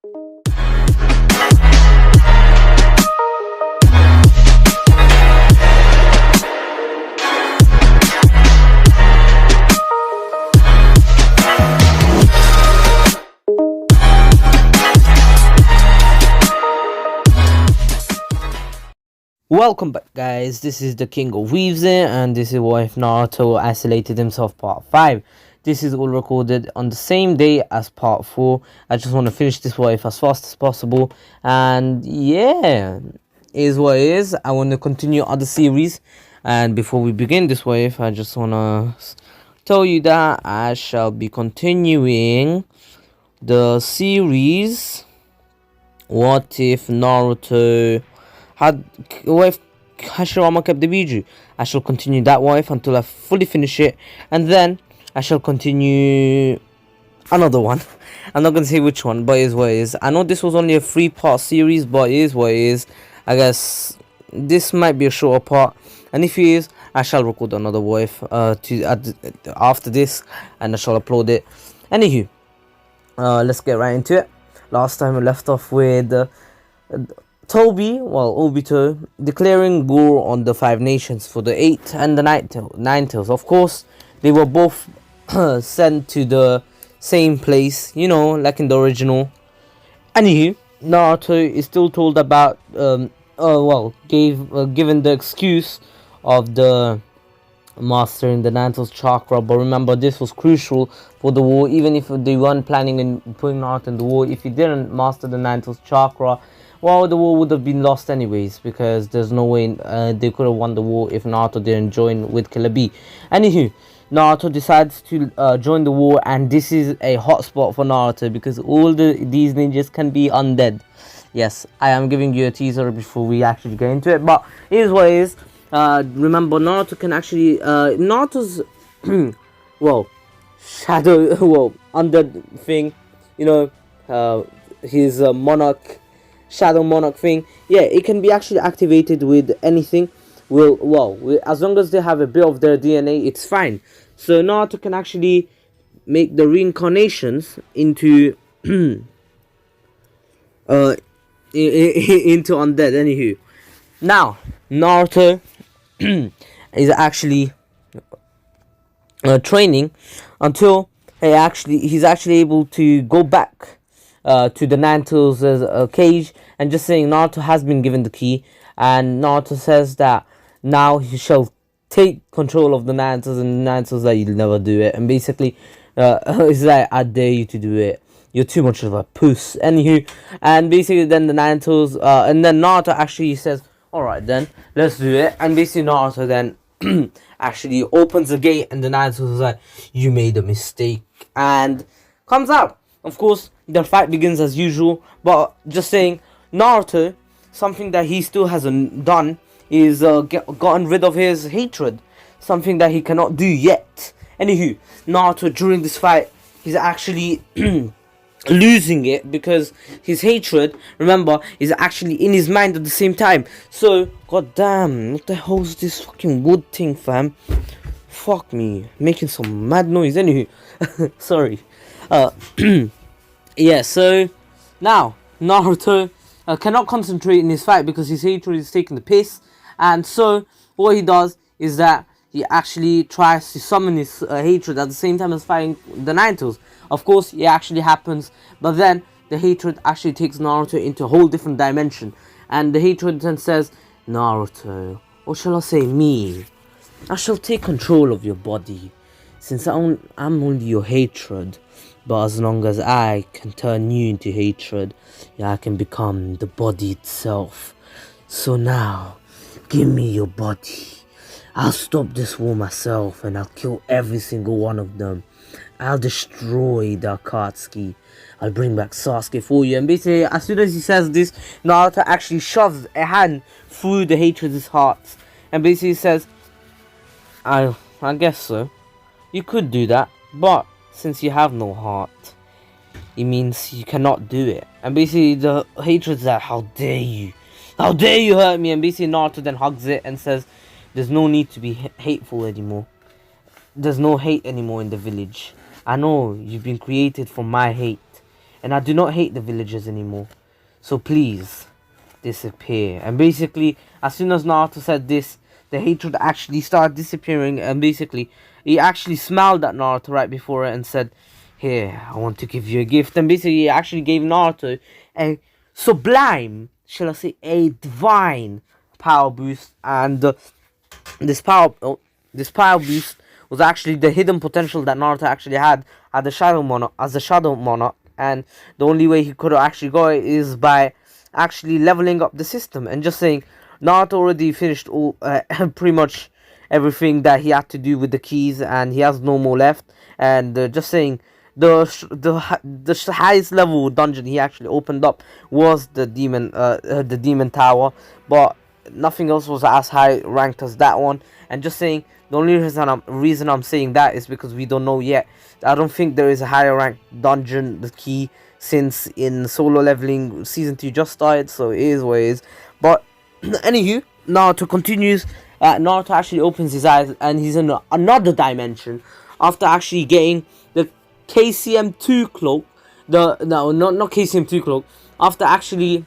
Welcome back, guys. This is the King of Weaves and this is what if Naruto isolated himself part 5. This is all recorded on the same day as part 4. I just want to finish this what if as fast as possible, and yeah, is what it is. I want to continue other series, and before we begin this what if, I just want to tell you that I shall be continuing the series What If Naruto Had What If Hashirama Kept the Biju. I shall continue that what if until I fully finish it, and then I shall continue another one. I'm not gonna say which one, but it is what it is. I know this was only a 3-part series, but it is what it is. I guess this might be a shorter part, and if it is, I shall record another what if after this, and I shall upload it. Anywho, let's get right into it. Last time we left off with Obito declaring war on the 5 nations for the 8 and the 9 tails. Of course, they were both sent to the same place, you know, like in the original. Anywho, Naruto is still told about, given the excuse of the mastering the 9 tails chakra. But remember, this was crucial for the war. Even if they weren't planning on putting Naruto in the war, if he didn't master the 9 tails chakra, well, the war would have been lost anyways, because there's no way they could have won the war if Naruto didn't join with Killer B. Anywho, Naruto decides to join the war, and this is a hot spot for Naruto because all these ninjas can be undead. Yes, I am giving you a teaser before we actually get into it, but here's what it is. Remember, Naruto can actually Naruto's shadow undead thing, you know, his monarch shadow monarch thing, yeah, it can be actually activated with anything. As long as they have a bit of their DNA, it's fine. So Naruto can actually make the reincarnations into into undead. Anywho, now Naruto is actually training until he's actually able to go back to the 9 tails cage, and just saying Naruto has been given the key, and Naruto says that now he shall take control of the 9 tails, and the 9 tails that you'll never do it, and basically it's like, I dare you to do it, you're too much of a puss. Anywho, and basically then the 9 tails and then Naruto actually says, alright then, let's do it, and basically Naruto then actually opens the gate, and the 9 tails is like, you made a mistake, and comes out. Of course, the fight begins as usual, but just saying, Naruto, something that he still hasn't done is gotten rid of his hatred, something that he cannot do yet. Anywho, Naruto during this fight, he's actually losing it because his hatred, remember, is actually in his mind at the same time. So, goddamn, what the hell is this fucking wood thing, fam? Fuck me, making some mad noise. Anywho, sorry. Yeah, so now Naruto cannot concentrate in his fight because his hatred is taking the piss, and so what he does is that he actually tries to summon his hatred at the same time as fighting the 9 tails. Of course, it actually happens, but then the hatred actually takes Naruto into a whole different dimension, and the hatred then says, Naruto, or shall I say me, I shall take control of your body, since I'm only your hatred. But as long as I can turn you into hatred, I can become the body itself. So now, give me your body. I'll stop this war myself, and I'll kill every single one of them. I'll destroy the Akatsuki. I'll bring back Sasuke for you. And basically, as soon as he says this, Naruto actually shoves a hand through the hatred's heart, and basically says, I guess so. You could do that, but since you have no heart, it means you cannot do it. And basically the hatred's like, how dare you hurt me? And basically Naruto then hugs it and says, there's no need to be hateful anymore. There's no hate anymore in the village. I know you've been created from my hate, and I do not hate the villagers anymore. So please, disappear. And basically, as soon as Naruto said this, the hatred actually started disappearing, and basically, he actually smiled at Naruto right before it and said, "Here, I want to give you a gift." And basically, he actually gave Naruto a sublime, shall I say, a divine power boost, and this power boost was actually the hidden potential that Naruto actually had as the Shadow Monarch, and the only way he could have actually got it is by actually leveling up the system. And just saying, Naruto already finished all pretty much everything that he had to do with the keys, and he has no more left. And just saying, the highest level dungeon he actually opened up was the demon tower, but nothing else was as high ranked as that one. And just saying, the only reason I'm saying that is because we don't know yet. I don't think there is a higher ranked dungeon, the key, since in solo leveling season 2 just started, so it is what it is. But anywho, Naruto continues. Naruto actually opens his eyes and he's in another dimension after actually getting the KCM2 cloak. Not KCM2 cloak. After actually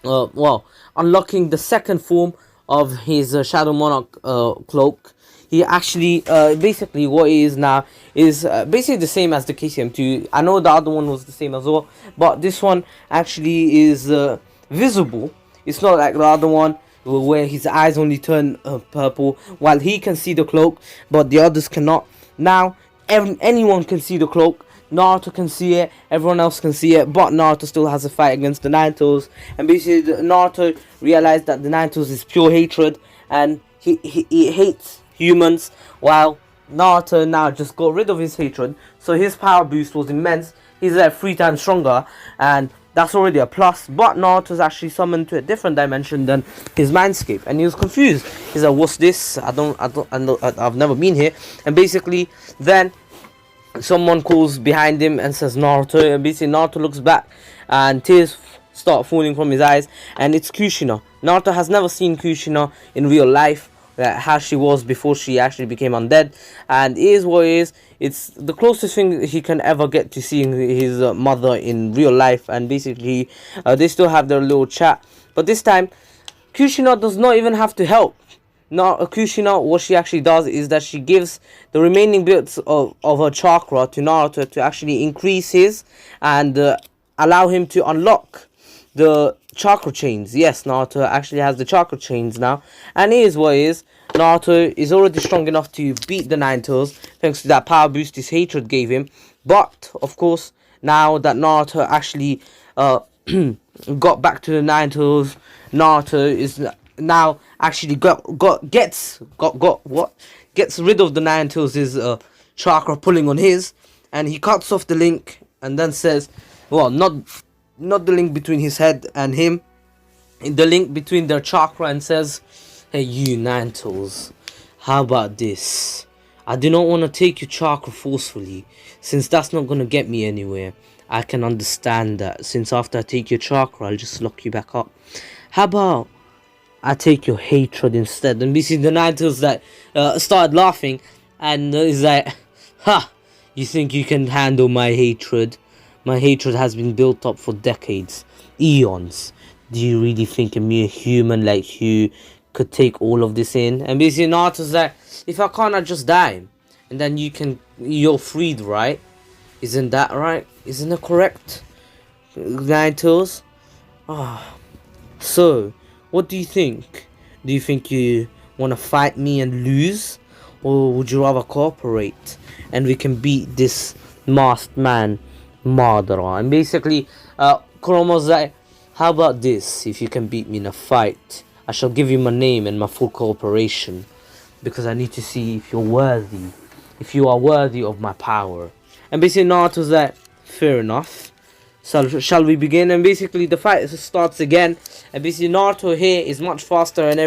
unlocking the second form of his Shadow Monarch cloak, he actually basically what it is now is basically the same as the KCM2. I know the other one was the same as well, but this one actually is visible. It's not like the other one where his eyes only turn purple while he can see the cloak, but the others cannot. Now anyone can see the cloak. Naruto can see it, everyone else can see it, but Naruto still has a fight against the Nine Tails. And basically Naruto realized that the Nine Tails is pure hatred, and he hates humans, while Naruto now just got rid of his hatred, so his power boost was immense. He's like 3 times stronger, and that's already a plus. But Naruto's actually summoned to a different dimension than his mindscape, and he was confused. He's like, "What's this? I've never been here." And basically, then someone calls behind him and says Naruto, and basically Naruto looks back and tears start falling from his eyes, and it's Kushina. Naruto has never seen Kushina in real life, how she was before she actually became undead, and it is what it is. It's the closest thing he can ever get to seeing his mother in real life. And basically they still have their little chat, but this time Kushina does not even have to help. Now, Kushina, what she actually does is that she gives the remaining bits of her chakra to Naruto to actually increase his and allow him to unlock the chakra chains. Yes, Naruto actually has the chakra chains now, and it is what it is. Naruto is already strong enough to beat the Nine Tails thanks to that power boost his hatred gave him. But of course, now that Naruto actually got back to the Nine Tails, Naruto is now actually gets rid of the Nine Tails' chakra pulling on his, and he cuts off the link and then says, well, not the link between his head and him, the link between their chakra, and says, "Hey, you Nine Tails, how about this? I do not want to take your chakra forcefully, since that's not going to get me anywhere. I can understand that, since after I take your chakra, I'll just lock you back up. How about I take your hatred instead?" And we see the Nine Tails that started laughing, and is like, "Ha! You think you can handle my hatred? My hatred has been built up for decades, eons. Do you really think a mere human like you could take all of this in?" And basically Naruto's like, "If I can't, I just die, and then you're freed, right? Isn't that right? Isn't it correct, Nine Tails? So, what do you think? Do you think you want to fight me and lose? Or would you rather cooperate and we can beat this masked man, Madara?" And basically, Kuromo's like, "How about this? If you can beat me in a fight, I shall give you my name and my full cooperation. Because I need to see if you're worthy. If you are worthy of my power." And basically Naruto's like, "Fair enough. So shall we begin?" And basically the fight starts again. And basically Naruto here is much faster in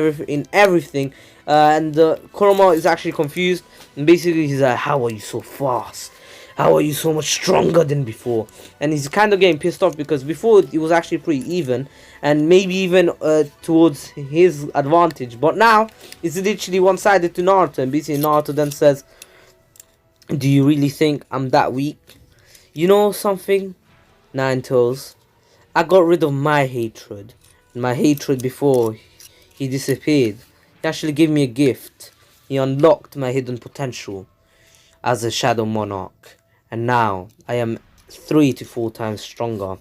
everything. And Kuromo is actually confused. And basically he's like, "How are you so fast? How are you so much stronger than before?" And he's kind of getting pissed off because before it was actually pretty even. And maybe even towards his advantage. But now it's literally one-sided to Naruto. And basically Naruto then says, "Do you really think I'm that weak? You know something? Ninetales, I got rid of my hatred. My hatred before he disappeared. He actually gave me a gift. He unlocked my hidden potential as a Shadow Monarch. And now I am 3 to 4 times stronger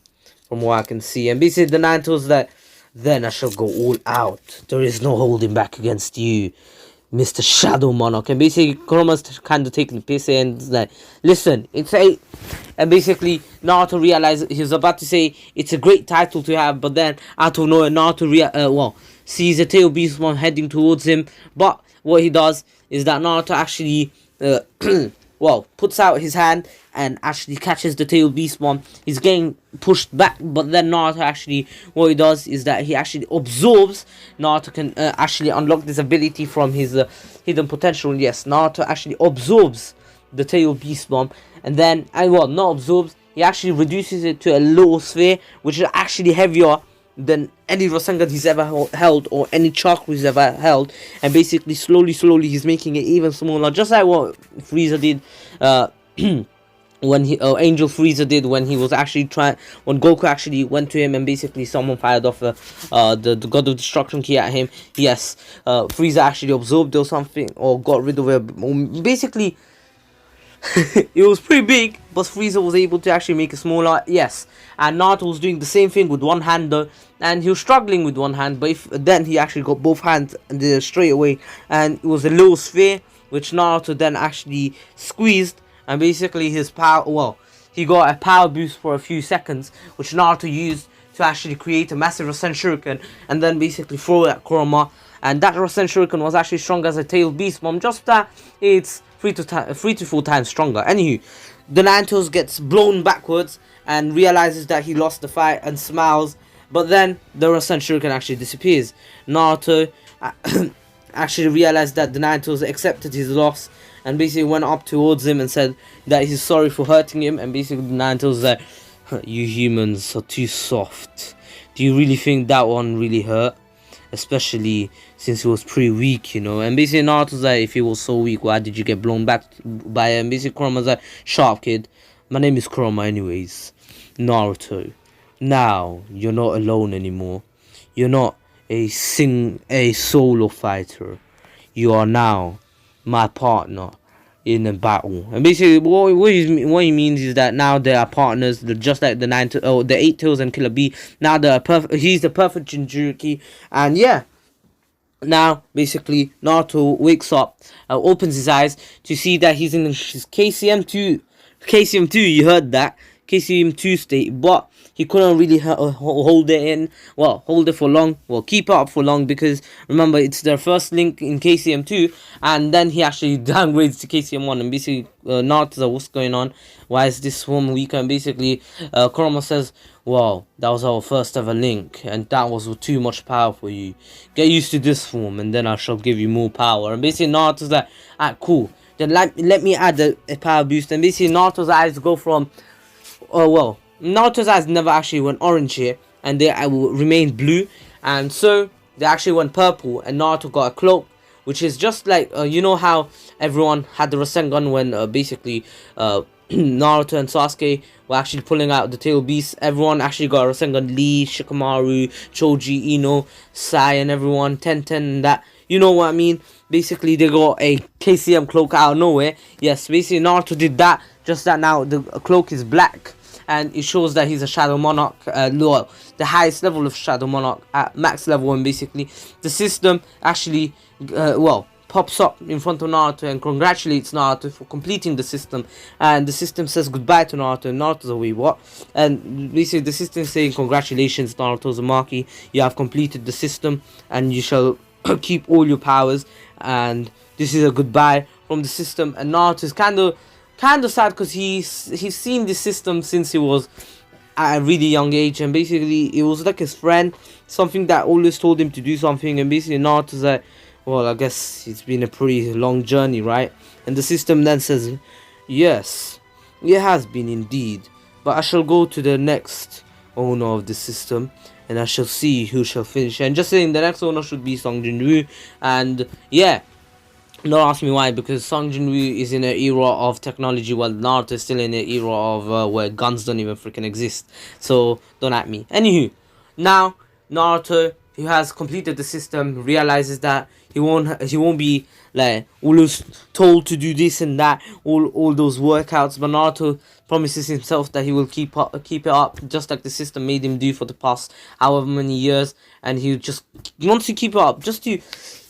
from what I can see. And basically the Ninetales that then I shall go all out. There is no holding back against you, Mr. Shadow Monarch. And basically Kuroma's kind of taking the piss and it's like, listen, it's a... And basically Naruto realized he was about to say it's a great title to have, but then out of nowhere Naruto sees a tail beastmon heading towards him. But what he does is that Naruto actually puts out his hand and actually catches the tail beastmon. He's getting pushed back, but then Naruto actually, what he does is that he actually absorbs. Naruto can actually unlock this ability from his hidden potential. Yes, Naruto actually absorbs the tail beastmon, and then not absorbs, he actually reduces it to a little sphere, which is actually heavier than any Rasengan he's ever held or any chakra he's ever held. And basically slowly he's making it even smaller, just like what Frieza did when he Angel Frieza did when he was actually when Goku actually went to him and basically someone fired off the God of Destruction key at him. Yes, Frieza actually absorbed or something, or got rid of it. Basically it was pretty big, but Frieza was able to actually make it smaller. Yes, and Naruto was doing the same thing with one hand though, and he was struggling with one hand, but then he actually got both hands and did it straight away, and it was a little sphere which Naruto then actually squeezed, and basically his power, he got a power boost for a few seconds, which Naruto used to actually create a massive Rasen Shuriken and then basically throw it at Kurama. And that Rasen Shuriken was actually strong as a tail beastmon, just that it's 3 to 4 times stronger. Anywho, the Ninetales gets blown backwards and realizes that he lost the fight and smiles, but then the Rasen Shuriken actually disappears. Naruto actually realized that the Ninetales accepted his loss and basically went up towards him and said that he's sorry for hurting him, and basically the Ninetales said, you humans are too soft. Do you really think that one really hurt? Especially since he was pretty weak, you know. And basically Naruto's like, if he was so weak, why did you get blown back by him? And basically Kurama's like, shut up kid, my name is Kurama anyways. Naruto, now you're not alone anymore. You're not a solo fighter. You are now my partner in a battle. And basically what he means is that now they are partners. They're just like the 8 Tails and Killer B. Now he's the perfect Jinchuriki. And yeah, now basically Naruto wakes up, opens his eyes to see that he's in his KCM2, you heard that, KCM2 state, but he couldn't really hold it for long, keep it up for long, because remember it's their first link in KCM2, and then he actually downgrades to KCM1, and basically Naruto's like, what's going on, why is this one weaker? And basically Kurama says, wow, that was our first ever link, and that was too much power for you. Get used to this form, and then I shall give you more power. And basically Naruto's like, alright, cool, then let me add a power boost. And basically Naruto's eyes go from Naruto's eyes never actually went orange here, and they remained blue, and so they actually went purple, and Naruto got a cloak, which is just like, you know how everyone had the Rasengan when basically Naruto and Sasuke were actually pulling out the tail beast. Everyone actually got a Rasengan. Lee, Shikamaru, Choji, Ino, Sai, and everyone, Tenten, and that. You know what I mean? Basically, they got a KCM cloak out of nowhere. Yes, basically Naruto did that. Just that now the cloak is black, and it shows that he's a Shadow Monarch, the highest level of Shadow Monarch at max level. And basically the system actually pops up in front of Naruto and congratulates Naruto for completing the system, and the system says goodbye to Naruto, and Naruto's away, what? And basically the system is saying, congratulations Naruto Uzumaki, you have completed the system and you shall keep all your powers, and this is a goodbye from the system. And Naruto is kind of sad because he's seen this system since he was at a really young age, and basically it was like his friend, something that always told him to do something. And basically Naruto's like, well, I guess it's been a pretty long journey, right? And the system then says, yes, it has been indeed, but I shall go to the next owner of the system, and I shall see who shall finish. And just saying, the next owner should be Song Jinwoo. And yeah, Don't ask me why, because Song Jinwoo is in an era of technology while Naruto is still in an era of where guns don't even freaking exist. So don't at me. Anywho, now Naruto, who has completed the system, realizes that he won't be like always told to do this and that, all those workouts. But Naruto promises himself that he will keep it up, just like the system made him do for the past however many years, and he just wants to keep it up, just to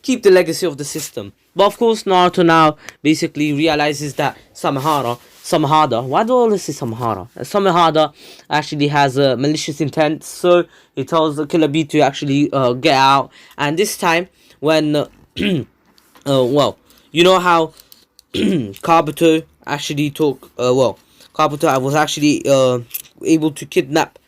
keep the legacy of the system. But of course, Naruto now basically realizes that Samahada, why do I always say Samahara? Samahada actually has a malicious intent, so he tells the Killer Bee to actually get out. And this time, when, well, you know how Kabuto actually Kabuto was actually able to kidnap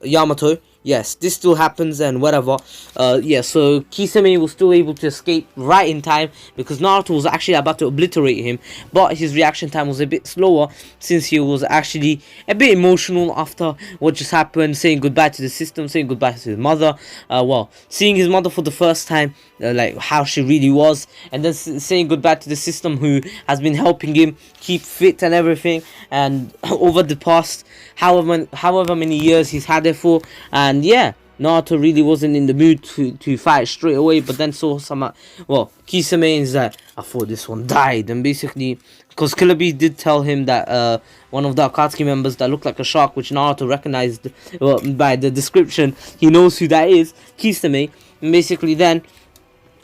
Yamato. Yes, this still happens and whatever. Yeah, so Kisame was still able to escape right in time because Naruto was actually about to obliterate him, but his reaction time was a bit slower since he was actually a bit emotional after what just happened, saying goodbye to the system, saying goodbye to his mother. Well, seeing his mother for the first time, like how she really was, and then saying goodbye to the system who has been helping him keep fit and everything, and over the past however many years he's had it for. And yeah, Naruto really wasn't in the mood to fight straight away, but then saw some Kisame is that I thought this one died, and basically because Killer Bee did tell him that one of the Akatsuki members that looked like a shark, which Naruto recognized by the description, he knows who that is, Kisame. And basically then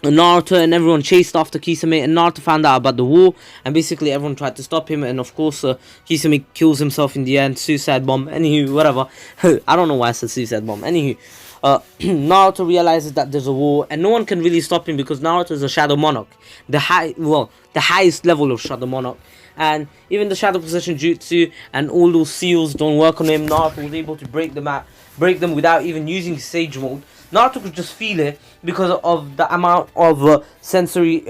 Naruto and everyone chased after Kisame, and Naruto found out about the war, and basically everyone tried to stop him, and of course Kisame kills himself in the end, suicide bomb. Anywho, whatever. I don't know why I said suicide bomb. Anywho, Naruto realizes that there's a war, and no one can really stop him because Naruto is a Shadow Monarch, the highest level of Shadow Monarch. And even the Shadow Possession Jutsu and all those seals don't work on him. Naruto was able to break them without even using Sage Mode. Naruto could just feel it because of the amount of sensory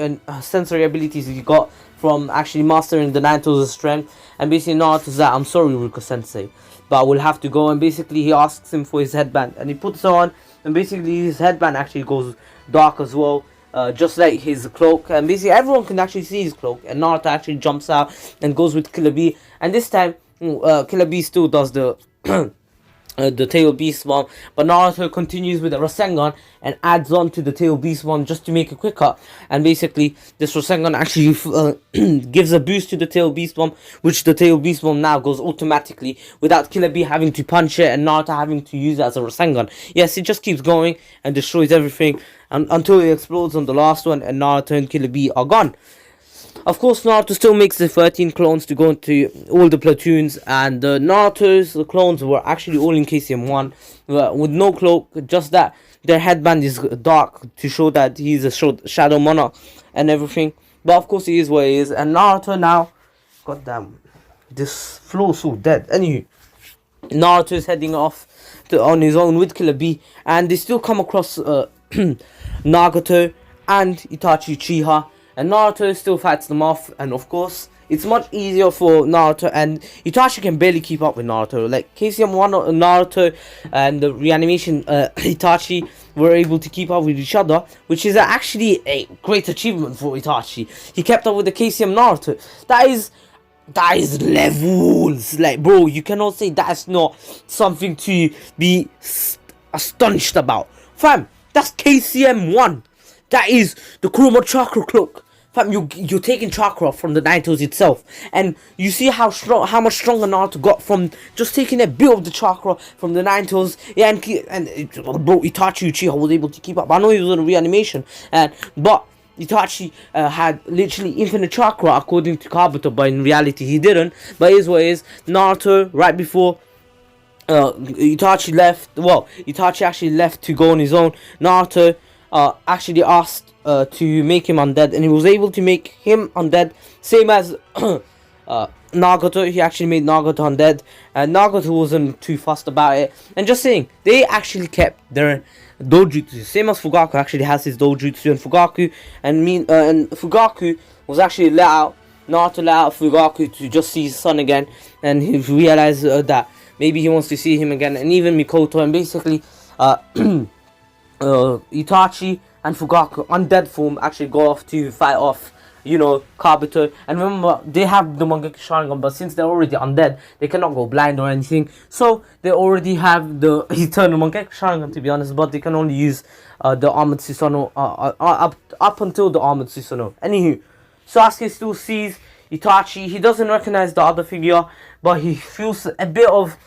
abilities he got from actually mastering the Nine Toes of Strength. And basically Naruto's that, I'm sorry Ruka Sensei, but I will have to go. And basically he asks him for his headband, and he puts it on, and basically his headband actually goes dark as well, just like his cloak. And basically everyone can actually see his cloak, and Naruto actually jumps out and goes with Killer Bee. And this time Killer Bee still does the the Tail Beast Bomb, but Naruto continues with the Rasengan and adds on to the Tail Beast Bomb just to make it quicker. And basically this Rasengan actually gives a boost to the Tail Beast Bomb, which the Tail Beast Bomb now goes automatically without Killer Bee having to punch it and Naruto having to use it as a Rasengan. Yes, it just keeps going and destroys everything until it explodes on the last one, and Naruto and Killer Bee are gone. Of course, Naruto still makes the 13 clones to go into all the platoons, and Naruto's clones were actually all in KCM 1 with no cloak, just that their headband is dark to show that he's a Shadow Monarch and everything. But of course, he is what he is, and Naruto now, goddamn, this flow is so dead. Anyway, Naruto is heading off on his own with Killer Bee, and they still come across Nagato and Itachi Uchiha. And Naruto still fights them off, and of course, it's much easier for Naruto, and Itachi can barely keep up with Naruto. Like, KCM 1 Naruto and the reanimation Itachi were able to keep up with each other, which is actually a great achievement for Itachi. He kept up with the KCM Naruto. That is levels. Like, bro, you cannot say that's not something to be astonished about. Fam, that's KCM 1. That is the Kurama Chakra Cloak. Fam, you're taking chakra from the Nine Toes itself, and you see how much stronger Naruto got from just taking a bit of the chakra from the Nine Toes. Yeah, and bro, Itachi Uchiha was able to keep up. I know he was in a reanimation, but Itachi had literally infinite chakra according to Kabuto, but in reality he didn't. But it is what it is. Naruto, right before Itachi left, Itachi actually left to go on his own. Naruto actually asked to make him undead, and he was able to make him undead, same as Nagato. He actually made Nagato undead, and Nagato wasn't too fussed about it. And just saying, they actually kept their dojutsu, same as Fugaku actually has his dojutsu, and Fugaku was actually let out. Naruto let out Fugaku to just see his son again, and he realized that maybe he wants to see him again, and even Mikoto, and basically Itachi and Fugaku undead form actually go off to fight off you know, Kabuto. And remember, they have the Mangekyo Sharingan, but since they're already undead, they cannot go blind or anything. So they already have the eternal Mangekyo Sharingan, to be honest, but they can only use the Armored Susanoo up until the Armored Susanoo. Anywho, Sasuke still sees Itachi. He doesn't recognize the other figure, but he feels a bit of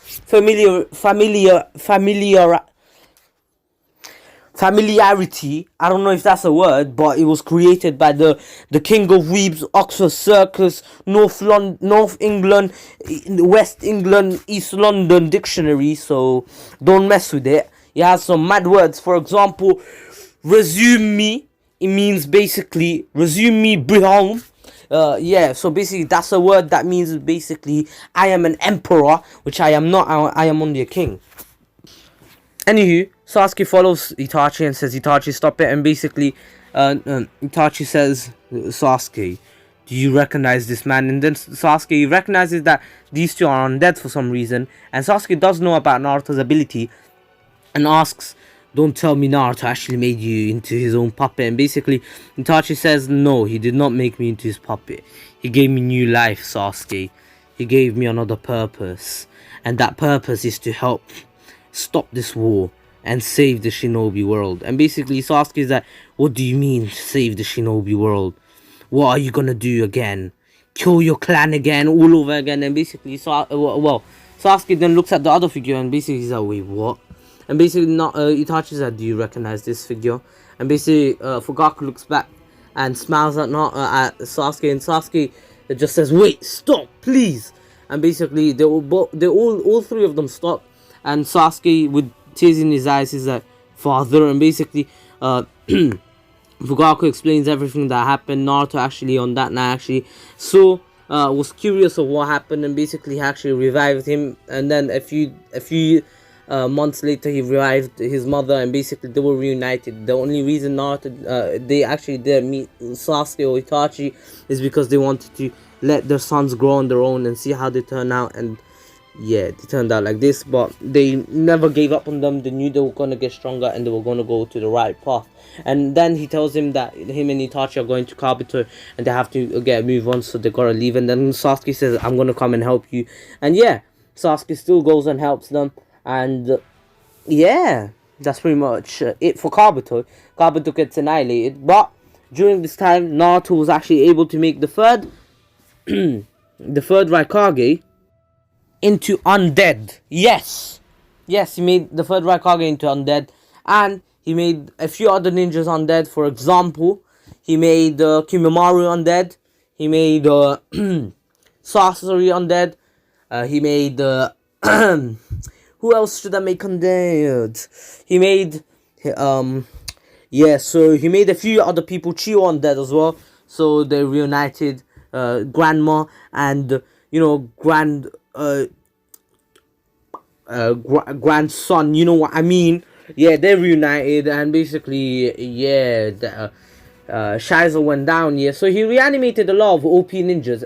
familiarity. I don't know if that's a word, but it was created by the King of Weebs, Oxford Circus, North England, West England, East London dictionary. So don't mess with it. It has some mad words. For example, resume me. It means basically resume me, Brihong. Yeah, so basically that's a word that means basically I am an emperor, which I am not. I am only a king. Anywho, Sasuke follows Itachi and says, Itachi, stop it. And basically, Itachi says, Sasuke, do you recognize this man? And then Sasuke recognizes that these two are undead for some reason. And Sasuke does know about Naruto's ability and asks, don't tell me Naruto actually made you into his own puppet. And basically, Itachi says, no, he did not make me into his puppet. He gave me new life, Sasuke. He gave me another purpose. And that purpose is to help stop this war and save the shinobi world. And basically Sasuke is like, what do you mean save the shinobi world? What are you gonna do again? Kill your clan again, all over again? And basically Sasuke then looks at the other figure and basically he's like, wait, what? And basically Itachi said, do you recognize this figure? And basically Fugaku looks back and smiles at Sasuke, and Sasuke just says, wait, stop, please. And basically all three of them stop. And Sasuke, with tears in his eyes, is like, father. And basically Fugaku explains everything that happened. Naruto actually on that night was curious of what happened, and basically actually revived him. And then a few months later he revived his mother, and basically they were reunited. The only reason Naruto they actually didn't meet Sasuke or Itachi is because they wanted to let their sons grow on their own and see how they turn out. And yeah, they turned out like this, but they never gave up on them. They knew they were going to get stronger and they were going to go to the right path. And then he tells him that him and Itachi are going to Kabuto and they have to get a move on, so they gotta leave. And then Sasuke says, I'm going to come and help you. And yeah, Sasuke still goes and helps them. And yeah, that's pretty much it for Kabuto. Kabuto gets annihilated. But during this time, Naruto was actually able to make the third the third Raikage into undead. Yes, he made the third Raikage into undead, and he made a few other ninjas undead. For example, he made Kimimaro undead. He made Sasori undead. He made who else should I make undead? He made so he made a few other people Chio undead as well. So they reunited Grandma and grandson, you know what I mean? Yeah, they're reunited, and basically, Shiza went down. Yeah, so he reanimated a lot of OP ninjas,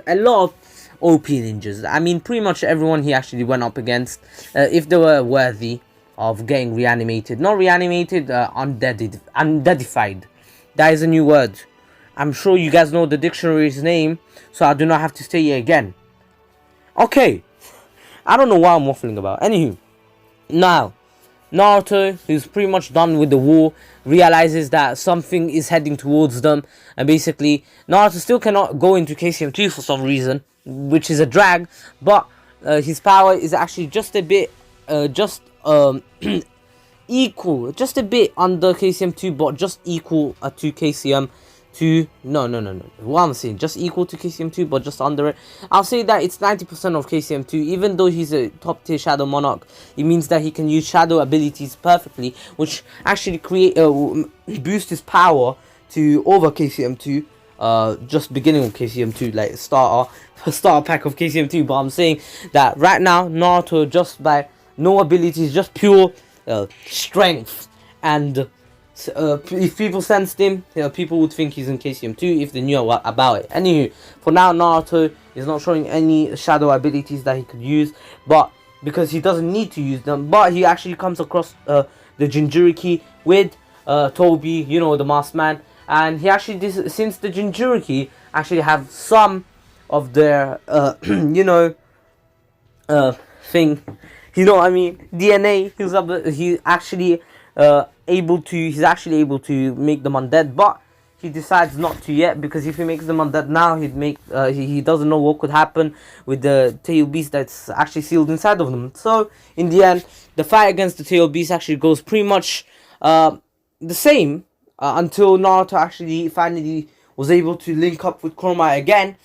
I mean, pretty much everyone he actually went up against, if they were worthy of getting reanimated. Not reanimated, undeadified. That is a new word. I'm sure you guys know the dictionary's name, so I do not have to say it again. Okay, I don't know what I'm waffling about. Anywho, now Naruto, who's pretty much done with the war, realizes that something is heading towards them, and basically Naruto still cannot go into KCM2 for some reason, which is a drag, but his power is actually just a bit equal, just a bit under KCM2, but just equal to KCM2. No. What I'm saying, just equal to KCM2, but just under it. I'll say that it's 90% of KCM2. Even though he's a top tier Shadow Monarch, it means that he can use Shadow abilities perfectly, which actually boost his power to over KCM2. Just beginning of KCM2, like starter pack of KCM2. But I'm saying that right now, Naruto, just by no abilities, just pure strength, and if people sensed him, people would think he's in KCM2 if they knew about it. Anywho, for now, Naruto is not showing any shadow abilities that he could use, but because he doesn't need to use them. But he actually comes across the Jinchuriki with Toby, the masked man, and he actually since the Jinchuriki actually have some of their thing, you know what I mean, DNA. He's actually able to make them undead, but he decides not to yet, because if he makes them undead now, he doesn't know what could happen with the tail beast that's actually sealed inside of them. So in the end, the fight against the tail beast actually goes pretty much the same until Naruto actually finally was able to link up with Kurama again,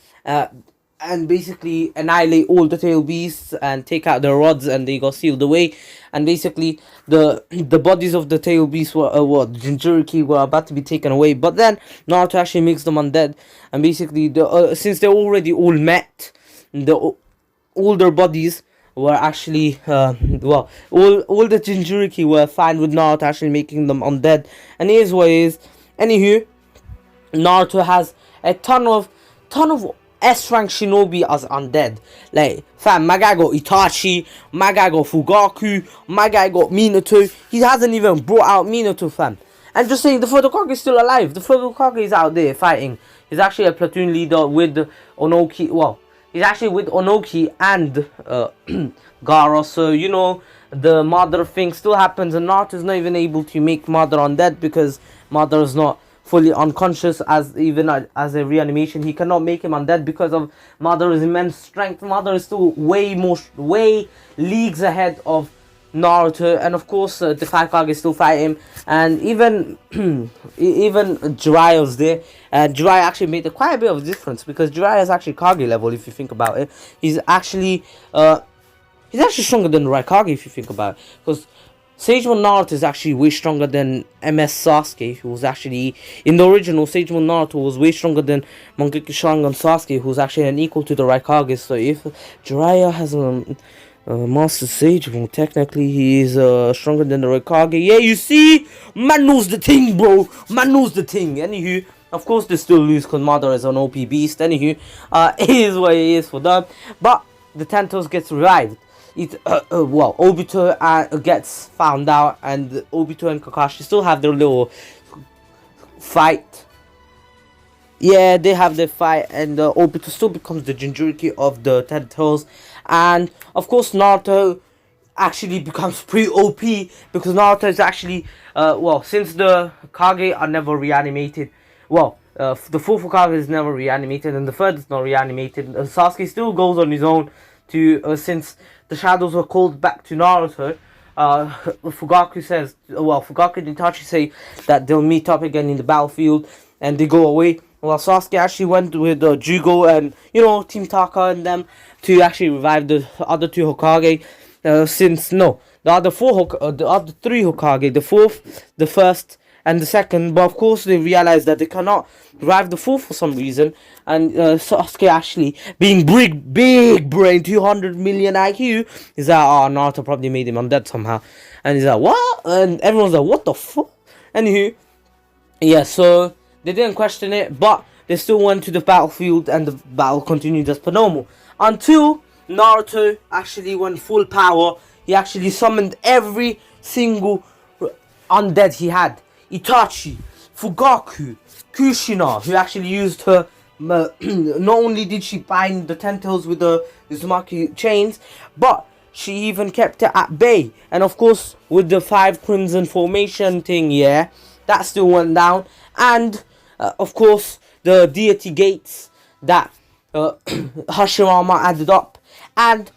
and basically annihilate all the tail beasts and take out their rods, and they got sealed away. And basically the bodies of the tail beasts were Jinchuriki were about to be taken away, but then Naruto actually makes them undead. And basically since they're already all met, all their bodies were actually all the Jinchuriki were fine with Naruto actually making them undead. And here's what it is. Anywho, Naruto has a ton of S-rank shinobi as undead. Like, fam, my guy got Itachi, my guy got Fugaku, my guy got Minato. He hasn't even brought out Minato, fam. And just saying, the Fudokage is still alive. The Fudokage is out there fighting. He's actually a platoon leader with Onoki. Well, he's actually with Onoki and Gaara. So, you know, the mother thing still happens, and Naruto's not even able to make mother undead because mother is not fully unconscious. As a reanimation, he cannot make him undead because of Mother's immense strength. Mother is still way leagues ahead of Naruto, and of course the Kage still fight him, and even Jiraiya's there. Jiraiya actually made quite a bit of difference, because Jiraiya is actually Kage level if you think about it. He's actually stronger than the Raikage if you think about it, because Sage 1 Naruto is actually way stronger than MS Sasuke, who was actually, in the original, Sage 1 Naruto was way stronger than Mangekyo Sharingan Sasuke, who's actually an equal to the Raikage. So if Jiraiya has Master Sage, well, technically he is stronger than the Raikage. Yeah, you see? Man knows the thing, bro. Man knows the thing. Anywho, of course they still lose because Mother is an OP beast. Anywho, it is what it is for them. But the Tentos gets revived. Obito gets found out, and Obito and Kakashi still have their little fight. Yeah, they have their fight, and Obito still becomes the Jinchuriki of the Ten Tails. And of course Naruto actually becomes pretty OP, because Naruto is actually since the Kage are never reanimated, the fourth Hokage is never reanimated, and the third is not reanimated. Sasuke still goes on his own to since the shadows were called back to Naruto. Fugaku and Itachi say that they'll meet up again in the battlefield, and they go away. Well, Sasuke actually went with Jugo and, Team Taka and them to actually revive the other two Hokage. The other three Hokage, the fourth, the first, and the second. But of course they realized that they cannot revive the fourth for some reason. And Sasuke actually, being big brain, 200 million IQ, is like, Naruto probably made him undead somehow. And he's like, what? And everyone's like, what the fuck? Anywho, yeah, so they didn't question it, but they still went to the battlefield, and the battle continued as per normal. Until Naruto actually went full power. He actually summoned every single undead he had. Itachi, Fugaku, Kushina, who actually used her, not only did she bind the Ten-Tails with the Uzumaki chains, but she even kept it at bay. And of course, with the 5 Crimson Formation thing, yeah, that still went down. And, of course, the deity gates that Hashirama added up. And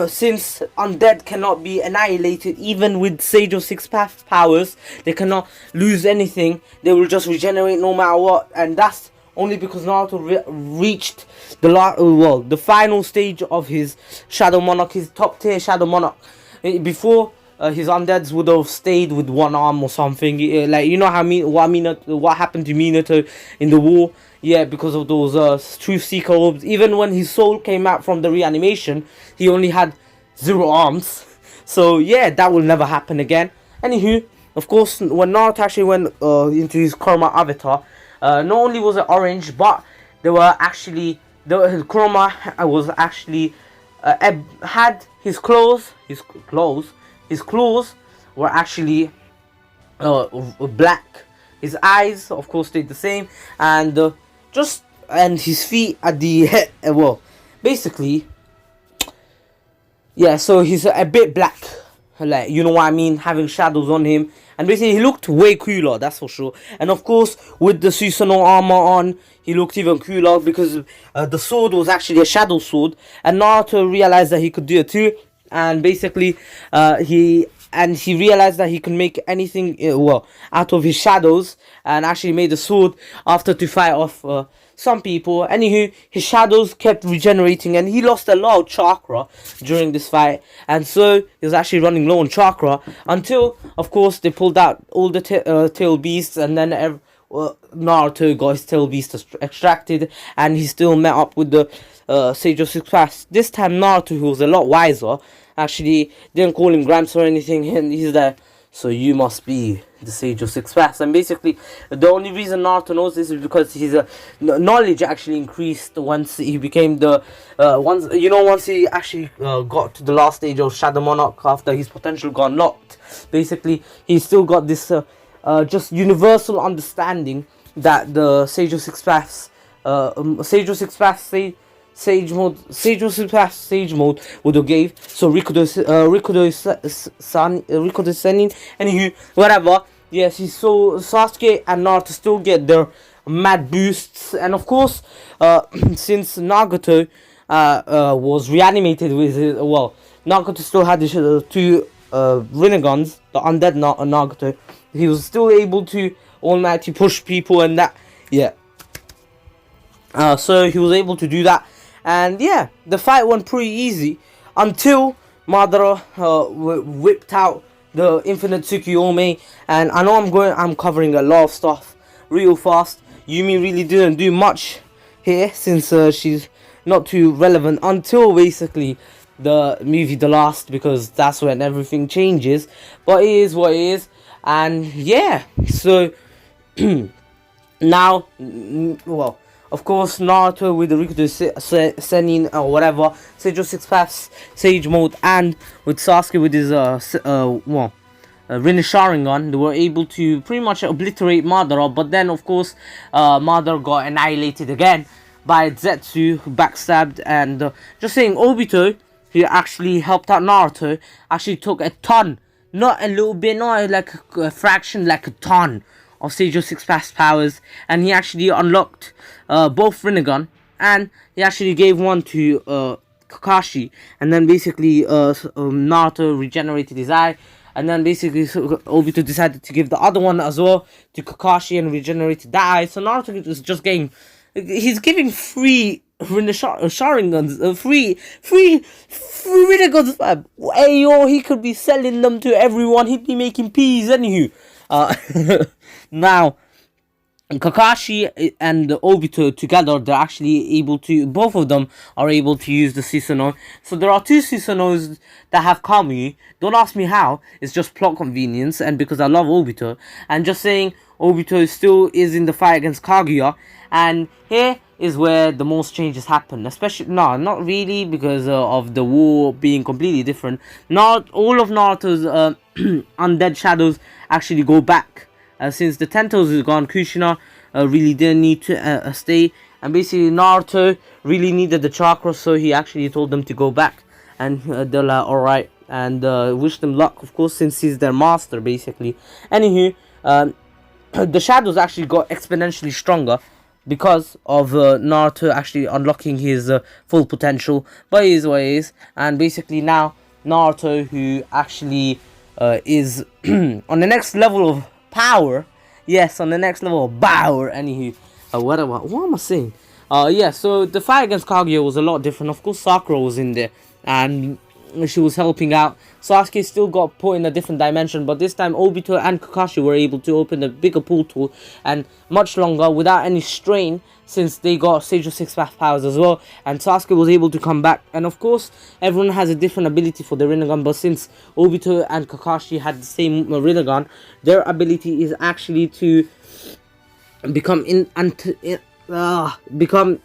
since undead cannot be annihilated, even with Sage of 6 Path powers, they cannot lose anything. They will just regenerate no matter what. And that's only because Naruto reached the final stage of his Shadow Monarch, his top tier Shadow Monarch. Before, his undeads would have stayed with one arm or something. What happened to Minato in the war? Yeah, because of those Truth Seeker orbs. Even when his soul came out from the reanimation, he only had 0 arms. So yeah, that will never happen again. Anywho, of course, when Naruto actually went into his Kurama avatar, not only was it orange, but there were actually Kurama was actually had his claws were actually black. His eyes, of course, stayed the same, and and his feet at the head. Well, basically, yeah. So he's a bit black, like, you know what I mean, having shadows on him, and basically he looked way cooler, that's for sure. And of course, with the Susanoo armor on, he looked even cooler because the sword was actually a shadow sword, and Naruto realized that he could do it too, and basically he realized that he can make anything out of his shadows, and actually made a sword after to fight off some people. Anywho, his shadows kept regenerating, and he lost a lot of chakra during this fight, and so he was actually running low on chakra until, of course, they pulled out all the tail beasts, and then Naruto got his tail beast extracted, and he still met up with the Sage of Six Paths. This time Naruto, who was a lot wiser, actually didn't call him Gramps or anything, and he's there. So you must be the Sage of Six Paths. And basically, the only reason Naruto knows this is because his knowledge actually increased once he became the once he actually got to the last stage of Shadow Monarch after his potential got unlocked. Basically, he still got this just universal understanding that the Sage of Six Paths, Sage of Six Paths Sage mode would have gave. So Rikudo Senin, anywho, whatever. Yes, he saw Sasuke and Naruto still get their mad boosts, and of course, since Nagato was reanimated with Nagato still had his two Rinneguns, the undead Nagato. He was still able to almighty push people and that, yeah. So he was able to do that. And yeah, the fight went pretty easy until Madara whipped out the Infinite Tsukuyomi. And I know I'm covering a lot of stuff real fast. Yumi really didn't do much here since she's not too relevant until basically the movie The Last, because that's when everything changes. But it is what it is. And yeah, so now, well, of course, Naruto with the Rikudo Senin or whatever, Sage of Six Paths, Sage mode, and with Sasuke with his Rinne Sharingan, they were able to pretty much obliterate Madara. But then, of course, Madara got annihilated again by Zetsu, who backstabbed. And just saying, Obito, who actually helped out Naruto, actually took a ton, not a little bit, not like a fraction, like a ton of Sage of Six Paths powers, and he actually unlocked both Rinnegan, and he actually gave one to Kakashi, and then basically Naruto regenerated his eye, and then basically Obito decided to give the other one as well to Kakashi and regenerated that eye. So Naruto is just getting, he's giving free Sharingans, free Rinnegans, fam. Hey yo, he could be selling them to everyone, he'd be making peas, anywho. Now, Kakashi and Obito together, they're actually able to, both of them are able to use the Susanoo. So there are two Susanoo's that have Kami. Don't ask me how, it's just plot convenience and because I love Obito. And just saying, Obito still is in the fight against Kaguya, and here is where the most changes happen. Especially, no, not really, because of the war being completely different. Not all of Naruto's undead shadows actually go back. Since the Tentos is gone, Kushina really didn't need to stay. And basically Naruto really needed the chakra, so he actually told them to go back. And they're like, alright. And wish them luck, of course, since he's their master, basically. Anywho, the shadows actually got exponentially stronger because of Naruto actually unlocking his full potential. But it is what it is. And basically now, Naruto, who actually is on the next level of power, yes, on the next level of power. Anywho, what am I saying? Yeah, so the fight against Kaguya was a lot different. Of course, Sakura was in there, and she was helping out. Sasuke still got put in a different dimension, but this time Obito and Kakashi were able to open a bigger portal and much longer without any strain, since they got Sage of Six Paths powers as well, and Sasuke was able to come back. And of course, everyone has a different ability for the Rinnegan, but since Obito and Kakashi had the same Rinnegan, their ability is actually to become become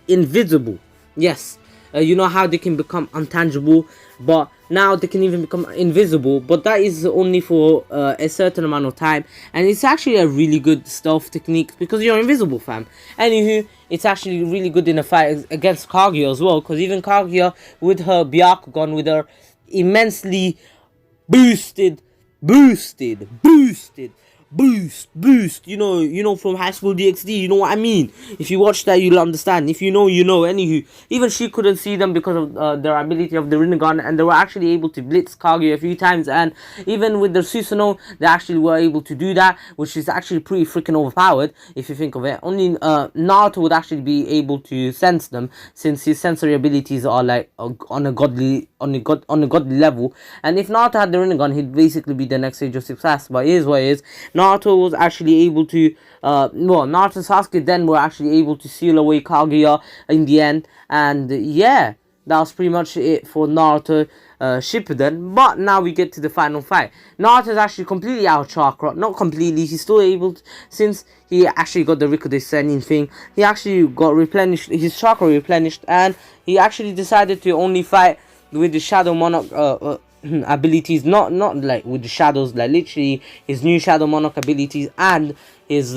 invisible. Yes, you know how they can become untangible, but now they can even become invisible, but that is only for a certain amount of time, and it's actually a really good stealth technique because you're invisible, fam. Anywho, it's actually really good in a fight against Kaguya as well, because even Kaguya with her Byakugan, with her immensely boosted boost, you know, from High School DxD, you know what I mean. If you watch that, you'll understand. If you know, you know. Anywho, even she couldn't see them because of their ability of the Rinnegan, and they were actually able to blitz Kaguya a few times, and even with the Susanoo, they actually were able to do that, which is actually pretty freaking overpowered if you think of it. Only Naruto would actually be able to sense them, since his sensory abilities are like on a godly level, and if Naruto had the Rinnegan, he'd basically be the next stage of success. But here's what it is: Naruto was actually able to, Naruto and Sasuke then were actually able to seal away Kaguya in the end, and yeah, that was pretty much it for Naruto Shippuden. But now we get to the final fight. Naruto is actually completely out of chakra, not completely, he's still able to, since he actually got the Rikude Sennin thing, he actually got replenished, his chakra replenished, and he actually decided to only fight with the Shadow Monarch abilities, not like with the shadows, like literally his new Shadow Monarch abilities and his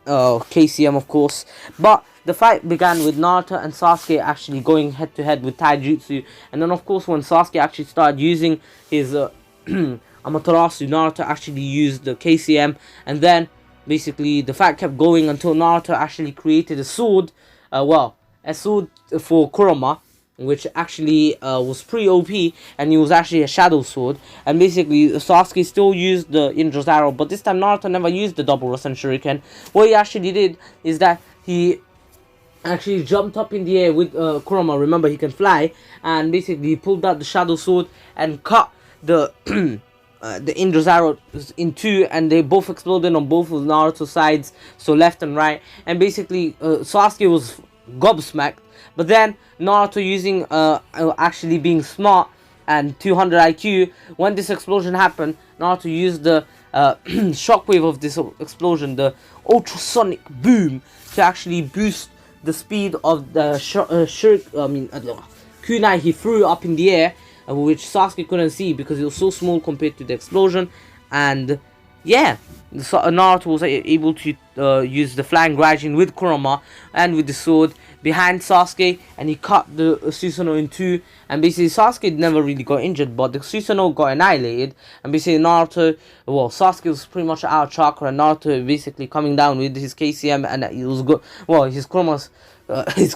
KCM, of course. But the fight began with Naruto and Sasuke actually going head to head with Taijutsu, and then of course when Sasuke actually started using his Amaterasu, Naruto actually used the KCM, and then basically the fight kept going until Naruto actually created a sword, a sword for Kurama, which actually was pretty OP, and it was actually a shadow sword. And basically Sasuke still used the Indra's arrow, but this time Naruto never used the double Rasen Shuriken. What he actually did is that he actually jumped up in the air with Kurama, remember he can fly, and basically he pulled out the shadow sword and cut the the Indra's arrow in two, and they both exploded on both of Naruto's sides, so left and right. And basically Sasuke was gobsmacked, but then Naruto, using actually being smart and 200 IQ, when this explosion happened, Naruto used the shockwave of this explosion, the ultrasonic boom, to actually boost the speed of the kunai he threw up in the air, which Sasuke couldn't see because it was so small compared to the explosion. And yeah, Naruto was able to use the flying Gaijin with Kurama and with the sword behind Sasuke, and he cut the Susanoo in two, and basically Sasuke never really got injured, but the Susanoo got annihilated. And basically Naruto, Sasuke was pretty much out of chakra, and Naruto basically coming down with his KCM, and it was good. His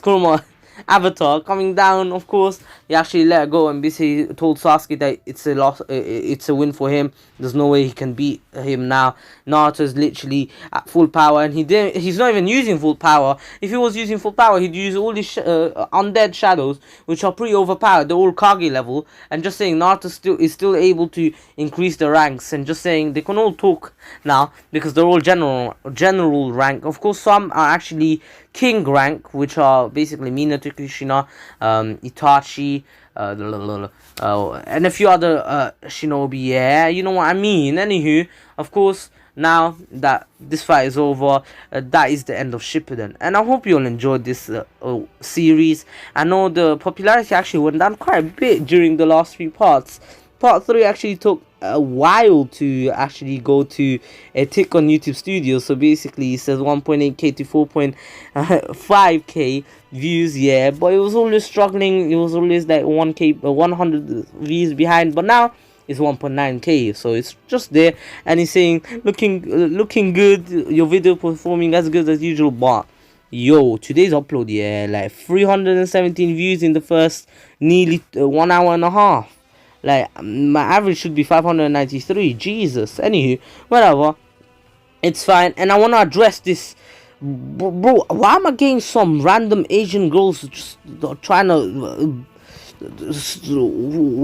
Kurama avatar coming down, of course, he actually let it go and basically told Sasuke that it's a loss, it's a win for him. There's no way he can beat him now. Naruto's literally at full power, and he's not even using full power. If he was using full power, he'd use all these undead shadows, which are pretty overpowered. They're all Kage level, and just saying Naruto is still able to increase the ranks, and just saying they can all talk now because they're all general rank. Of course, some are actually king rank, which are basically Minato, Kushina, Itachi, and a few other shinobi. Yeah, you know what I mean. Anywho, of course, now that this fight is over, that is the end of Shippuden, and I hope you all enjoyed this series. I know the popularity actually went down quite a bit during the last three parts. Part 3 actually took a while to actually go to a tick on YouTube Studios, so basically it says 1.8k to 4.5k views, yeah, but it was always struggling. It was always like 100 views behind, but now it's 1.9k, so it's just there, and it's saying looking good, your video performing as good as usual. But yo, today's upload, yeah, like 317 views in the first nearly 1 hour and a half. Like, my average should be 593. Jesus. Anywho, whatever. It's fine. And I want to address this. Bro, why am I getting some random Asian girls just trying to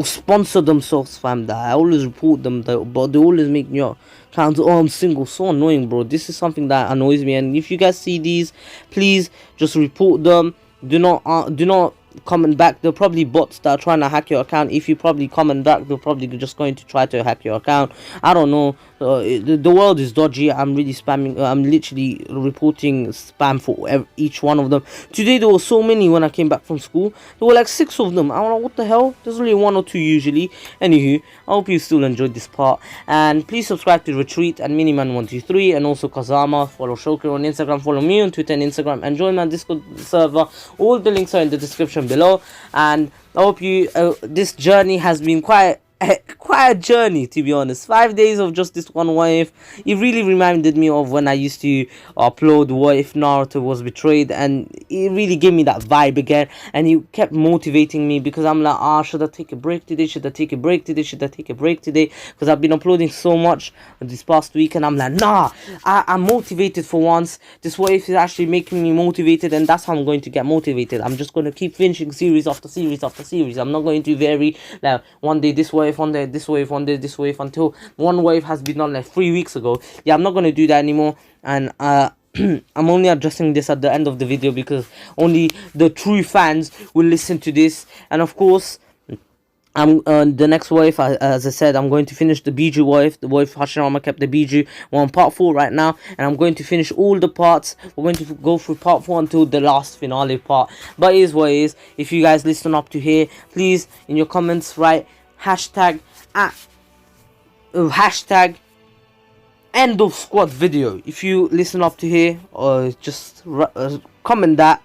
sponsor themselves, fam? That I always report them, but they always make me sound, oh, I'm single. So annoying, bro. This is something that annoys me. And if you guys see these, please just report them. Do not comment back, they're probably bots that are trying to hack your account. If you probably comment back, they're probably just going to try to hack your account. I don't know. The world is dodgy. I'm really spamming. I'm literally reporting spam for each one of them. Today there were so many when I came back from school. There were like 6 of them. I don't know what the hell. There's only 1 or 2 usually. Anywho, I hope you still enjoyed this part, and please subscribe to Ratreet and Miniman123, and also Kazama. Follow Shoker on Instagram. Follow me on Twitter and Instagram, and join my Discord server. All the links are in the description below. And I hope you this journey has been quite a journey, to be honest. 5 days of just this one what if. It really reminded me of when I used to upload what if Naruto was betrayed, and it really gave me that vibe again, and it kept motivating me, because I'm like, should I take a break today, should I take a break today, should I take a break today, because I've been uploading so much this past week, and I'm like, nah, I'm motivated for once. This what if is actually making me motivated, and that's how I'm going to get motivated. I'm just going to keep finishing series after series after series. I'm not going to vary, like, one day this wave, one day this wave, one day this wave, until one wave has been done like 3 weeks ago. Yeah, I'm not going to do that anymore. And I'm only addressing this at the end of the video, because only the true fans will listen to this. And of course, I'm the next wave, as I said, I'm going to finish the Biju wave, the wave Hashirama kept the Biju. We're on part 4 right now, and I'm going to finish all the parts. We're going to go through part 4 until the last finale part. But it is what it is. If you guys listen up to here, please in your comments write hashtag end of squad video. If you listen up to here, or just comment that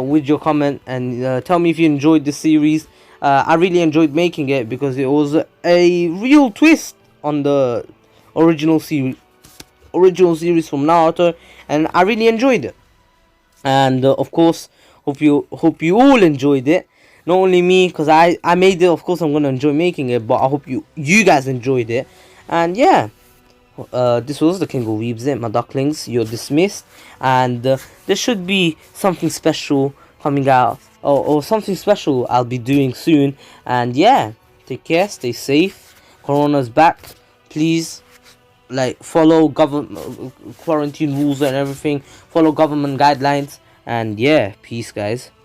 with your comment, and tell me if you enjoyed the series. I really enjoyed making it, because it was a real twist on the original series from Naruto, and I really enjoyed it. And of course, hope you all enjoyed it. Not only me, because I made it. Of course, I'm gonna enjoy making it, but I hope you guys enjoyed it. And yeah, this was the King of Weebs, my ducklings. You're dismissed, and there should be something special coming out, or something special I'll be doing soon. And yeah, take care, stay safe. Corona's back. Please, like, follow government quarantine rules and everything. Follow government guidelines. And yeah, peace, guys.